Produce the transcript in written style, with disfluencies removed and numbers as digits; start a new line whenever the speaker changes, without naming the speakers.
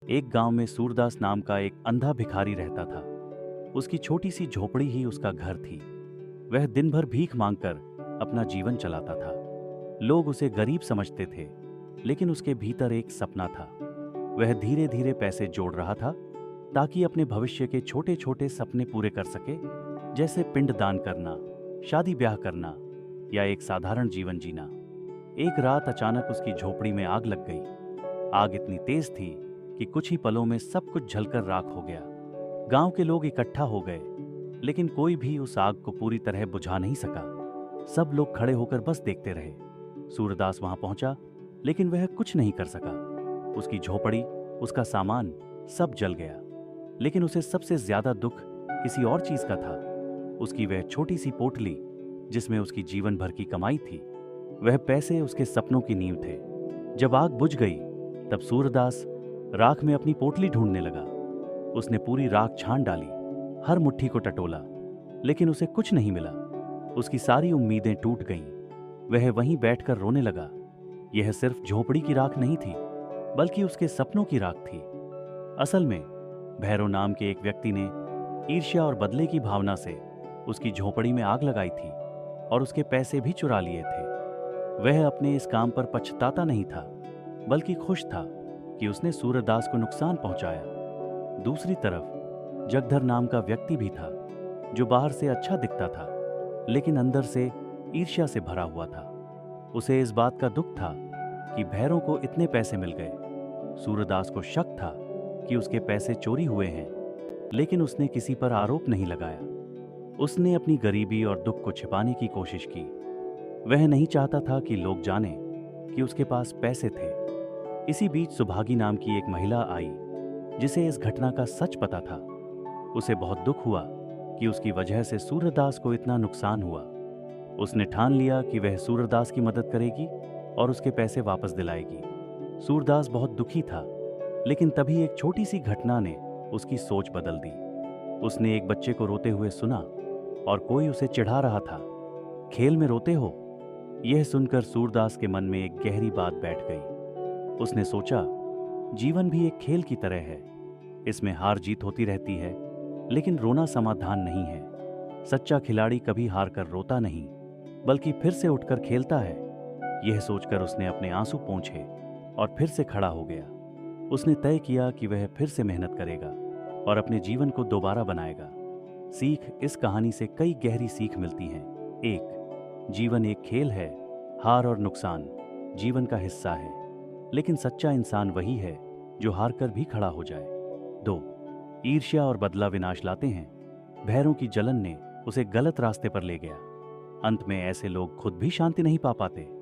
एक गांव में सूरदास नाम का एक अंधा भिखारी रहता था। उसकी छोटी सी झोपड़ी ही उसका घर थी। वह दिन भर भीख मांगकर अपना जीवन चलाता था। लोग उसे गरीब समझते थे, लेकिन उसके भीतर एक सपना था। वह धीरे धीरे पैसे जोड़ रहा था ताकि अपने भविष्य के छोटे छोटे सपने पूरे कर सके, जैसे पिंड दान करना, शादी ब्याह करना या एक साधारण जीवन जीना। एक रात अचानक उसकी झोपड़ी में आग लग गई। आग इतनी तेज थी कि कुछ ही पलों में सब कुछ जलकर राख हो गया। गांव के लोग इकट्ठा हो गए, लेकिन कोई भी उस आग को पूरी तरह बुझा नहीं सका। सब लोग खड़े होकर बस देखते रहे। सूरदास वहां पहुंचा, लेकिन वह कुछ नहीं कर सका। उसकी झोपड़ी, उसका सामान सब जल गया। लेकिन उसे सबसे ज्यादा दुख किसी और चीज का था। उसकी वह छोटी सी पोटली, जिसमें उसकी जीवन भर की कमाई थी। वह पैसे उसके सपनों की नींव थे। जब आग बुझ गई, तब सूरदास राख में अपनी पोटली ढूंढने लगा। उसने पूरी राख छान डाली, हर मुट्ठी को टटोला, लेकिन उसे कुछ नहीं मिला। उसकी सारी उम्मीदें टूट गईं। वह वहीं बैठकर रोने लगा। यह सिर्फ झोपड़ी की राख नहीं थी, बल्कि उसके सपनों की राख थी। असल में भैरव नाम के एक व्यक्ति ने ईर्ष्या और बदले की भावना से उसकी झोपड़ी में आग लगाई थी और उसके पैसे भी चुरा लिए थे। वह अपने इस काम पर पछताता नहीं था, बल्कि खुश था कि उसने सूरदास को नुकसान पहुंचाया। दूसरी तरफ जगधर नाम का व्यक्ति भी था, जो बाहर से अच्छा दिखता था, लेकिन अंदर से ईर्ष्या से भरा हुआ था। उसे इस बात का दुख था कि भैरों को इतने पैसे मिल गए। सूरदास को शक था कि उसके पैसे चोरी हुए हैं, लेकिन उसने किसी पर आरोप नहीं लगाया। उसने अपनी गरीबी और दुख को छिपाने की कोशिश की। वह नहीं चाहता था कि लोग जानें कि उसके पास पैसे थे। इसी बीच सुभागी नाम की एक महिला आई, जिसे इस घटना का सच पता था। उसे बहुत दुख हुआ कि उसकी वजह से सूरदास को इतना नुकसान हुआ। उसने ठान लिया कि वह सूरदास की मदद करेगी और उसके पैसे वापस दिलाएगी। सूरदास बहुत दुखी था, लेकिन तभी एक छोटी सी घटना ने उसकी सोच बदल दी। उसने एक बच्चे को रोते हुए सुना और कोई उसे चिढ़ा रहा था। खेल में रोते हो? यह सुनकर सूरदास के मन में एक गहरी बात बैठ गई। उसने सोचा, जीवन भी एक खेल की तरह है। इसमें हार जीत होती रहती है, लेकिन रोना समाधान नहीं है। सच्चा खिलाड़ी कभी हार कर रोता नहीं, बल्कि फिर से उठकर खेलता है। यह सोचकर उसने अपने आंसू पोंछे और फिर से खड़ा हो गया। उसने तय किया कि वह फिर से मेहनत करेगा और अपने जीवन को दोबारा बनाएगा। सीख इस कहानी से कई गहरी सीख मिलती हैं। 1. जीवन एक खेल है। हार और नुकसान जीवन का हिस्सा है, लेकिन सच्चा इंसान वही है जो हार कर भी खड़ा हो जाए। 2. ईर्ष्या और बदला विनाश लाते हैं। भैरों की जलन ने उसे गलत रास्ते पर ले गया। अंत में ऐसे लोग खुद भी शांति नहीं पा पाते।